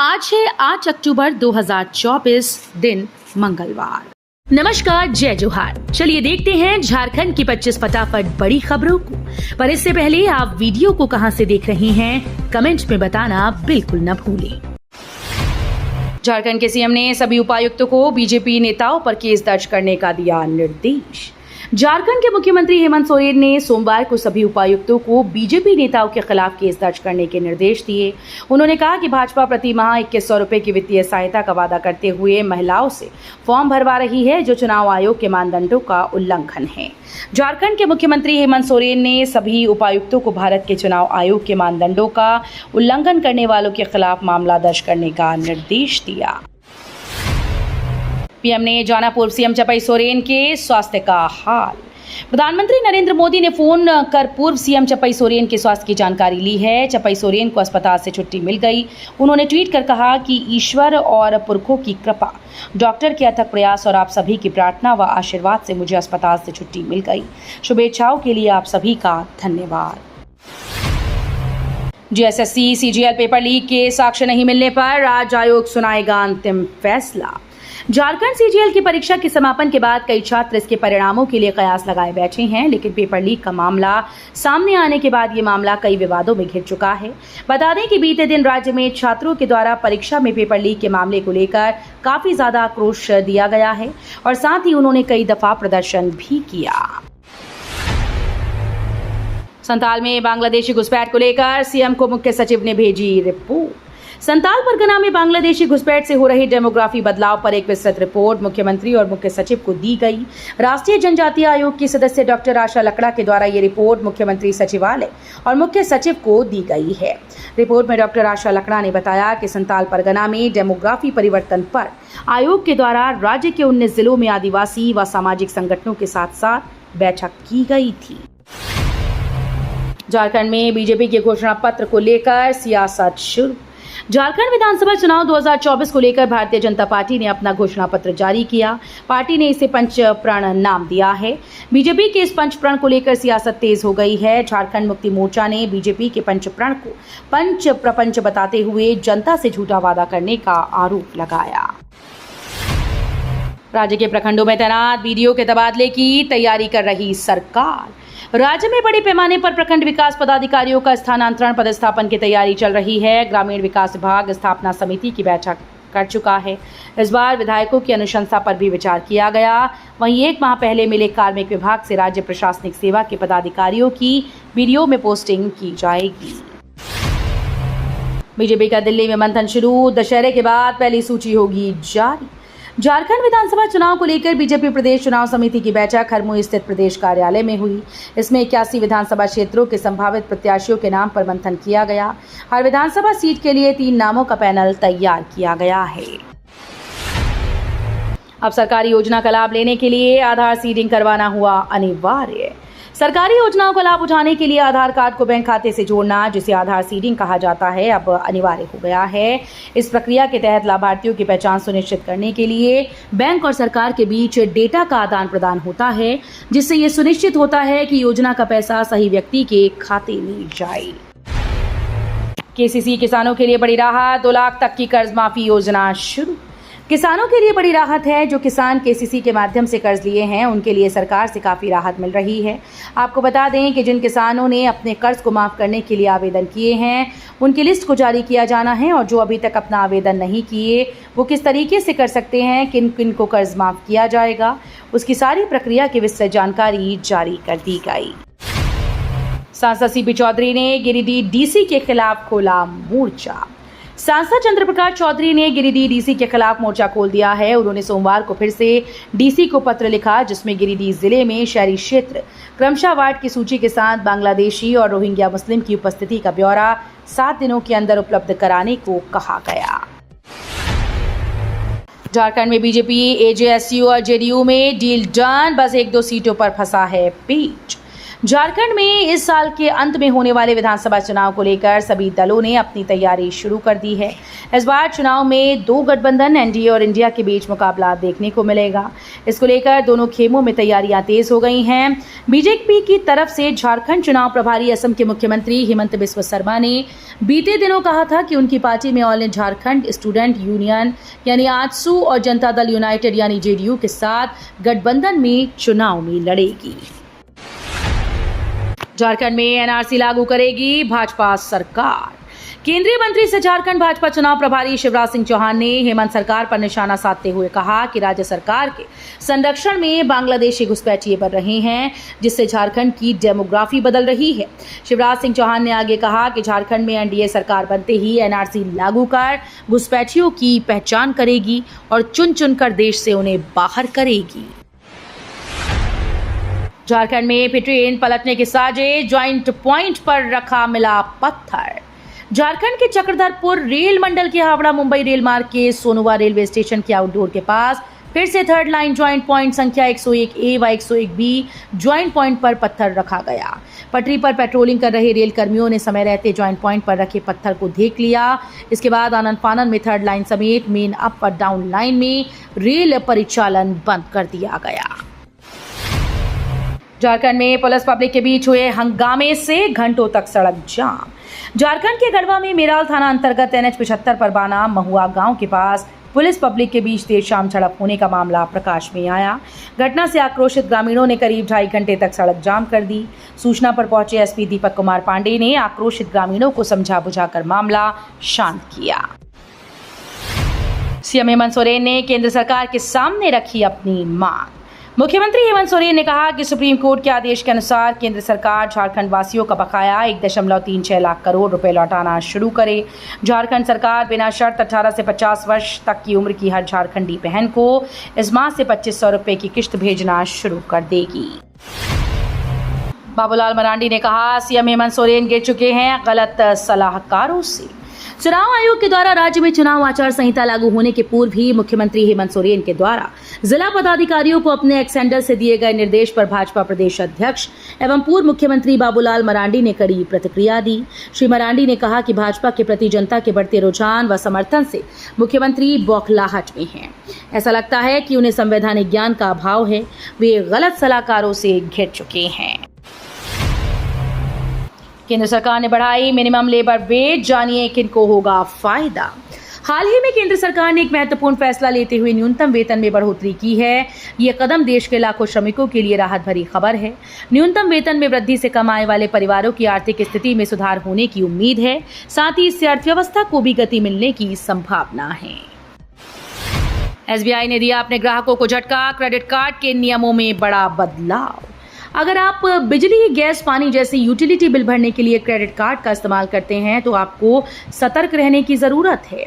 आज है 8 अक्टूबर 2024, दिन मंगलवार। नमस्कार, जय जोहार। चलिए देखते हैं झारखंड की 25 फटाफट बड़ी खबरों को। पर इससे पहले आप वीडियो को कहां से देख रहे हैं, कमेंट में बताना बिल्कुल न भूलें। झारखंड के सीएम ने सभी उपायुक्तों को बीजेपी नेताओं पर केस दर्ज करने का दिया निर्देश। झारखंड के मुख्यमंत्री हेमंत सोरेन ने सोमवार को सभी उपायुक्तों को बीजेपी नेताओं के खिलाफ केस दर्ज करने के निर्देश दिए। उन्होंने कहा कि भाजपा प्रति माह 2100 रुपए की वित्तीय सहायता का वादा करते हुए महिलाओं से फॉर्म भरवा रही है, जो चुनाव आयोग के मानदंडों का उल्लंघन है। झारखंड के मुख्यमंत्री हेमंत सोरेन ने सभी उपायुक्तों को भारत के चुनाव आयोग के मानदंडों का उल्लंघन करने वालों के खिलाफ मामला दर्ज करने का निर्देश दिया। पीएम ने जाना पूर्व सीएम चपई सोरेन के स्वास्थ्य का हाल। प्रधानमंत्री नरेंद्र मोदी ने फोन कर पूर्व सीएम चपई सोरेन के स्वास्थ्य की जानकारी ली है। चपई सोरेन को अस्पताल से छुट्टी मिल गई। उन्होंने ट्वीट कर कहा कि ईश्वर और पुरखों की कृपा, डॉक्टर के अथक प्रयास और आप सभी की प्रार्थना व आशीर्वाद से मुझे अस्पताल से छुट्टी मिल गई। शुभेच्छाओं के लिए आप सभी का धन्यवाद। जेएसएससी सीजीएल पेपर लीक के साक्ष्य नहीं मिलने पर राज्य आयोग सुनाएगा अंतिम फैसला। झारखंड सीजीएल की परीक्षा के समापन के बाद कई छात्र इसके परिणामों के लिए कयास लगाए बैठे हैं, लेकिन पेपर लीक का मामला सामने आने के बाद ये मामला कई विवादों में घिर चुका है। बता दें कि बीते दिन राज्य में छात्रों के द्वारा परीक्षा में पेपर लीक के मामले को लेकर काफी ज्यादा आक्रोश दिया गया है और साथ ही उन्होंने कई दफा प्रदर्शन भी किया। संताल में बांग्लादेशी घुसपैठ को लेकर सीएम को मुख्य सचिव ने भेजी रिपोर्ट। संताल परगना में बांग्लादेशी घुसपैठ से हो रही डेमोग्राफी बदलाव पर एक विस्तृत रिपोर्ट मुख्यमंत्री और मुख्य सचिव को दी गई। राष्ट्रीय जनजातीय आयोग की सदस्य डॉक्टर आशा लकड़ा के द्वारा ये रिपोर्ट मुख्यमंत्री सचिवालय और मुख्य सचिव को दी गई है। रिपोर्ट में डॉक्टर आशा लकड़ा ने बताया कि संताल परगना में डेमोग्राफी परिवर्तन पर आयोग के द्वारा राज्य के 19 जिलों में आदिवासी व सामाजिक संगठनों के साथ साथ बैठक की गई थी। झारखंड में बीजेपी के घोषणा पत्र को लेकर सियासत शुरू। झारखंड विधानसभा चुनाव 2024 को लेकर भारतीय जनता पार्टी ने अपना घोषणा पत्र जारी किया। पार्टी ने इसे पंच प्रण नाम दिया है। बीजेपी के इस पंच प्रण को लेकर सियासत तेज हो गई है। झारखंड मुक्ति मोर्चा ने बीजेपी के पंच प्रण को पंच प्रपंच बताते हुए जनता से झूठा वादा करने का आरोप लगाया। राज्य के प्रखंडों में तैनात बीडीओ के तबादले की तैयारी कर रही सरकार। राज्य में बड़े पैमाने पर प्रखंड विकास पदाधिकारियों का स्थानांतरण पदस्थापन की तैयारी चल रही है। ग्रामीण विकास विभाग स्थापना समिति की बैठक कर चुका है। इस बार विधायकों की अनुशंसा पर भी विचार किया गया। वहीं एक माह पहले मिले कार्मिक विभाग से राज्य प्रशासनिक सेवा के पदाधिकारियों की बीडीओ में पोस्टिंग की जाएगी। बीजेपी का दिल्ली में मंथन शुरू। दशहरे के बाद पहली सूची होगी जारी। झारखंड विधानसभा चुनाव को लेकर बीजेपी प्रदेश चुनाव समिति की बैठक हरमोई स्थित प्रदेश कार्यालय में हुई। इसमें 81 विधानसभा क्षेत्रों के संभावित प्रत्याशियों के नाम पर मंथन किया गया। हर विधानसभा सीट के लिए 3 नामों का पैनल तैयार किया गया है। अब सरकारी योजना का लाभ लेने के लिए आधार सीडिंग करवाना हुआ अनिवार्य। सरकारी योजनाओं का लाभ उठाने के लिए आधार कार्ड को बैंक खाते से जोड़ना, जिसे आधार सीडिंग कहा जाता है, अब अनिवार्य हो गया है। इस प्रक्रिया के तहत लाभार्थियों की पहचान सुनिश्चित करने के लिए बैंक और सरकार के बीच डेटा का आदान प्रदान होता है, जिससे ये सुनिश्चित होता है कि योजना का पैसा सही व्यक्ति के खाते में जाए। केसीसी किसानों के लिए बड़ी राहत। 2 लाख तक की कर्ज माफी योजना शुरू। किसानों के लिए बड़ी राहत है। जो किसान केसीसी के माध्यम से कर्ज लिए हैं, उनके लिए सरकार से काफ़ी राहत मिल रही है। आपको बता दें कि जिन किसानों ने अपने कर्ज को माफ़ करने के लिए आवेदन किए हैं, उनकी लिस्ट को जारी किया जाना है और जो अभी तक अपना आवेदन नहीं किए, वो किस तरीके से कर सकते हैं, किन किन को कर्ज माफ़ किया जाएगा, उसकी सारी प्रक्रिया की विस्तृत जानकारी जारी कर दी गई। सांसद सीपी चौधरी ने गिरिडीह डीसी के खिलाफ खोला मोर्चा। सांसद चंद्र प्रकाश चौधरी ने गिरिडीह डीसी के खिलाफ मोर्चा खोल दिया है। उन्होंने सोमवार को फिर से डीसी को पत्र लिखा, जिसमें गिरिडीह जिले में शहरी क्षेत्र क्रमशः वार्ड की सूची के साथ बांग्लादेशी और रोहिंग्या मुस्लिम की उपस्थिति का ब्यौरा 7 दिनों के अंदर उपलब्ध कराने को कहा गया। झारखंड में बीजेपी, एजेएसयू और जेडीयू में डील डन, बस 1-2 सीटों पर फंसा है पेच। झारखंड में इस साल के अंत में होने वाले विधानसभा चुनाव को लेकर सभी दलों ने अपनी तैयारी शुरू कर दी है। इस बार चुनाव में दो गठबंधन एनडीए और इंडिया के बीच मुकाबला देखने को मिलेगा। इसको लेकर दोनों खेमों में तैयारियां तेज हो गई हैं। बीजेपी की तरफ से झारखंड चुनाव प्रभारी असम के मुख्यमंत्री हेमंत बिस्वा शर्मा ने बीते दिनों कहा था कि उनकी पार्टी में ऑल झारखंड स्टूडेंट यूनियन यानी आजसू और जनता दल यूनाइटेड यानी जेडीयू के साथ गठबंधन में चुनाव में लड़ेगी। झारखंड में एनआरसी लागू करेगी भाजपा सरकार। केंद्रीय मंत्री से झारखंड भाजपा चुनाव प्रभारी शिवराज सिंह चौहान ने हेमंत सरकार पर निशाना साधते हुए कहा कि राज्य सरकार के संरक्षण में बांग्लादेशी घुसपैठिए बढ़ रहे हैं, जिससे झारखंड की डेमोग्राफी बदल रही है। शिवराज सिंह चौहान ने आगे कहा कि झारखंड में एनडीए सरकार बनते ही एनआरसी लागू कर घुसपैठियों की पहचान करेगी और चुन चुनकर देश से उन्हें बाहर करेगी। झारखंड में फिर ट्रेन पलटने की साजिश, ज्वाइंट पॉइंट पर रखा मिला पत्थर। झारखंड के चक्रधरपुर रेल मंडल के हावड़ा मुंबई रेल मार्ग के सोनुवा रेलवे स्टेशन के आउटडोर के पास फिर से थर्ड लाइन ज्वाइंट पॉइंट संख्या 101A व 101B ज्वाइंट पॉइंट पर पत्थर रखा गया। पटरी पर पेट्रोलिंग कर रहे रेल कर्मियों ने समय रहते ज्वाइंट पॉइंट पर रखे पत्थर को देख लिया। इसके बाद आनन फानन में थर्ड लाइन समेत मेन अप और डाउन लाइन में रेल परिचालन बंद कर दिया गया। झारखंड में पुलिस पब्लिक के बीच हुए हंगामे से घंटों तक सड़क जाम। झारखंड के गढ़वा में मेराल थाना अंतर्गत NH 75 पर बाना महुआ गांव के पास पुलिस पब्लिक के बीच देर शाम झड़प होने का मामला प्रकाश में आया। घटना से आक्रोशित ग्रामीणों ने करीब 2.5 घंटे तक सड़क जाम कर दी। सूचना पर पहुंचे एसपी दीपक कुमार पांडे ने आक्रोशित ग्रामीणों को समझा बुझाकर मामला शांत किया। सीएम हेमंत सोरेन ने केंद्र सरकार के सामने रखी अपनी मांग। मुख्यमंत्री हेमंत सोरेन ने कहा कि सुप्रीम कोर्ट के आदेश के अनुसार केंद्र सरकार झारखंड वासियों का बकाया 1.36 लाख करोड़ रुपए लौटाना शुरू करे। झारखंड सरकार बिना शर्त 18 से 50 वर्ष तक की उम्र की हर झारखंडी बहन को इस माह से 2500 रुपए की किश्त भेजना शुरू कर देगी। बाबूलाल मरांडी ने कहा, सीएम हेमंत सोरेन गिर चुके हैं गलत सलाहकारों से। चुनाव आयोग के द्वारा राज्य में चुनाव आचार संहिता लागू होने के पूर्व ही मुख्यमंत्री हेमंत सोरेन के द्वारा जिला पदाधिकारियों को अपने एक्स हैंडल से दिए गए निर्देश पर भाजपा प्रदेश अध्यक्ष एवं पूर्व मुख्यमंत्री बाबूलाल मरांडी ने कड़ी प्रतिक्रिया दी। श्री मरांडी ने कहा कि भाजपा के प्रति जनता के बढ़ते रुझान व समर्थन से मुख्यमंत्री बौखलाहट में हैं। ऐसा लगता है कि उन्हें संवैधानिक ज्ञान का अभाव है। वे गलत सलाहकारों से घिर चुके हैं। केंद्र सरकार ने बढ़ाई मिनिमम लेबर वेज, जानिए किनको होगा फायदा। हाल ही में केंद्र सरकार ने एक महत्वपूर्ण फैसला लेते हुए न्यूनतम वेतन में बढ़ोतरी की है। ये कदम देश के लाखों श्रमिकों के लिए राहत भरी खबर है। न्यूनतम वेतन में वृद्धि से कमाने वाले परिवारों की आर्थिक स्थिति में सुधार होने की उम्मीद है। साथ ही इससे अर्थव्यवस्था को भी गति मिलने की संभावना है। एसबीआई ने दिया अपने ग्राहकों को झटका, क्रेडिट कार्ड के नियमों में बड़ा बदलाव। अगर आप बिजली, गैस, पानी जैसी यूटिलिटी बिल भरने के लिए क्रेडिट कार्ड का इस्तेमाल करते हैं तो आपको सतर्क रहने की ज़रूरत है।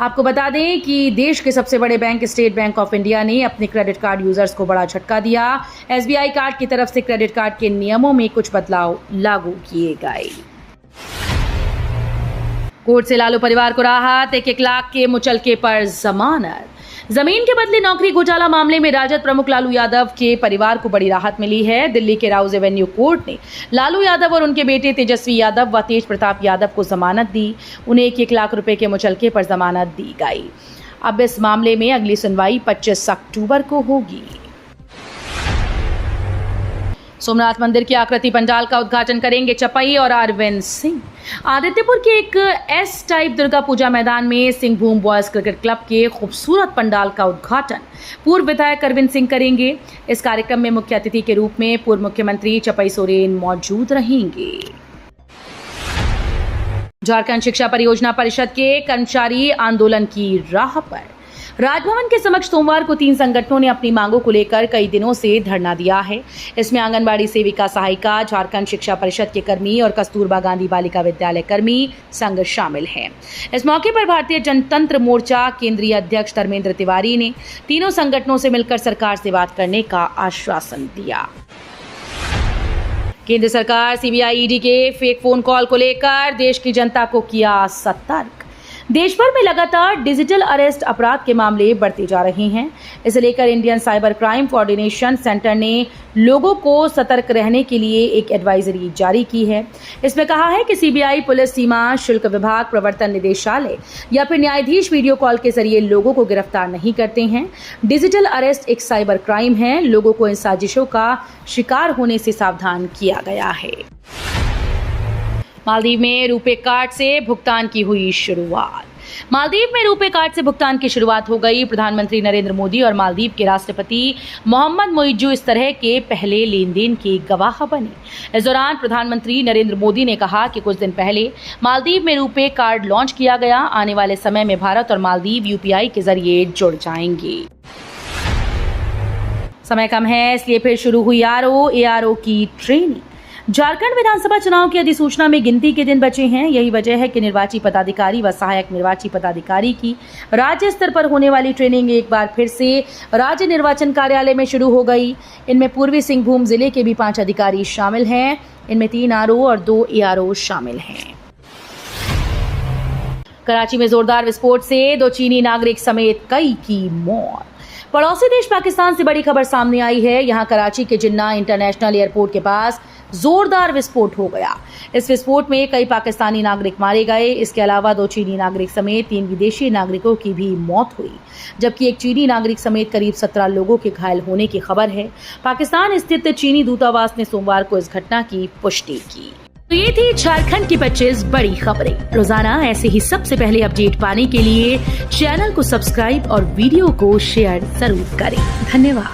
आपको बता दें कि देश के सबसे बड़े bank state bank of India ने अपने क्रेडिट कार्ड यूजर्स को बड़ा झटका दिया। एसबीआई कार्ड की तरफ से क्रेडिट कार्ड के नियमों में कुछ बदलाव लागू किए गए। कोर्ट से लालू परिवार को राहत, 1-1 लाख के मुचलके पर जमानत। जमीन के बदले नौकरी घोटाला मामले में राजद प्रमुख लालू यादव के परिवार को बड़ी राहत मिली है। दिल्ली के राउज एवेन्यू कोर्ट ने लालू यादव और उनके बेटे तेजस्वी यादव व तेज प्रताप यादव को जमानत दी। उन्हें 1-1 लाख रुपए के मुचलके पर जमानत दी गई। अब इस मामले में अगली सुनवाई 25 अक्टूबर को होगी। सोमनाथ मंदिर की आकृति पंडाल का उद्घाटन करेंगे चपई और अरविंद सिंह। आदित्यपुर के एक एस टाइप दुर्गा पूजा मैदान में सिंहभूम बॉयज क्रिकेट क्लब के खूबसूरत पंडाल का उद्घाटन पूर्व विधायक अरविंद सिंह करेंगे। इस कार्यक्रम में मुख्य अतिथि के रूप में पूर्व मुख्यमंत्री चपई सोरेन मौजूद रहेंगे। झारखंड शिक्षा परियोजना परिषद के कर्मचारी आंदोलन की राह पर। राजभवन के समक्ष सोमवार को 3 संगठनों ने अपनी मांगों को लेकर कई दिनों से धरना दिया है। इसमें आंगनबाड़ी सेविका सहायिका, झारखंड शिक्षा परिषद के कर्मी और कस्तूरबा गांधी बालिका विद्यालय कर्मी संघ शामिल हैं। इस मौके पर भारतीय जनतंत्र मोर्चा केंद्रीय अध्यक्ष धर्मेंद्र तिवारी ने तीनों संगठनों से मिलकर सरकार से बात करने का आश्वासन दिया। केंद्र सरकार सीबीआई ईडी के फेक फोन कॉल को लेकर देश की जनता को किया सतर्क। देश भर में लगातार डिजिटल अरेस्ट अपराध के मामले बढ़ते जा रहे हैं। इसे लेकर Indian cyber crime coordination centre ने लोगों को सतर्क रहने के लिए एक एडवाइजरी जारी की है। इसमें कहा है कि सीबीआई, पुलिस, सीमा शुल्क विभाग, प्रवर्तन निदेशालय या फिर न्यायाधीश वीडियो कॉल के जरिए लोगों को गिरफ्तार नहीं करते हैं। डिजिटल अरेस्ट एक साइबर क्राइम है। लोगों को इन साजिशों का शिकार होने से सावधान किया गया है। मालदीव में रुपे कार्ड से भुगतान की हुई शुरुआत। मालदीव में रुपे कार्ड से भुगतान की शुरुआत हो गई। प्रधानमंत्री नरेंद्र मोदी और मालदीव के राष्ट्रपति मोहम्मद मोइज्जू इस तरह के पहले लेन देन के गवाह बने। इस दौरान प्रधानमंत्री नरेंद्र मोदी ने कहा कि कुछ दिन पहले मालदीव में रुपे कार्ड लॉन्च किया गया। आने वाले समय में भारत और मालदीव यूपीआई के जरिए जुड़ जाएंगे। समय कम है, इसलिए फिर शुरू हुई एआरओ की ट्रेनिंग। झारखंड विधानसभा चुनाव की अधिसूचना में गिनती के दिन बचे हैं। यही वजह है कि निर्वाची पदाधिकारी व सहायक निर्वाची पदाधिकारी की राज्य स्तर पर होने वाली ट्रेनिंग एक बार फिर से राज्य निर्वाचन कार्यालय में शुरू हो गई। इनमें पूर्वी सिंहभूम जिले के भी 5 अधिकारी शामिल हैं। इनमें 3 आरओ और 2 एआरओ शामिल हैं। कराची में जोरदार विस्फोट से 2 चीनी नागरिक समेत कई की मौत। पड़ोसी देश पाकिस्तान से बड़ी खबर सामने आई है। यहां कराची के जिन्ना इंटरनेशनल एयरपोर्ट के पास जोरदार विस्फोट हो गया। इस विस्फोट में कई पाकिस्तानी नागरिक मारे गए। इसके अलावा 2 चीनी नागरिक समेत 3 विदेशी नागरिकों की भी मौत हुई, जबकि एक चीनी नागरिक समेत करीब 17 लोगों के घायल होने की खबर है। पाकिस्तान स्थित चीनी दूतावास ने सोमवार को इस घटना की पुष्टि की। तो ये थी झारखंड की 25 बड़ी खबरें। रोजाना ऐसे ही सबसे पहले अपडेट पाने के लिए चैनल को सब्सक्राइब और वीडियो को शेयर जरूर करें। धन्यवाद।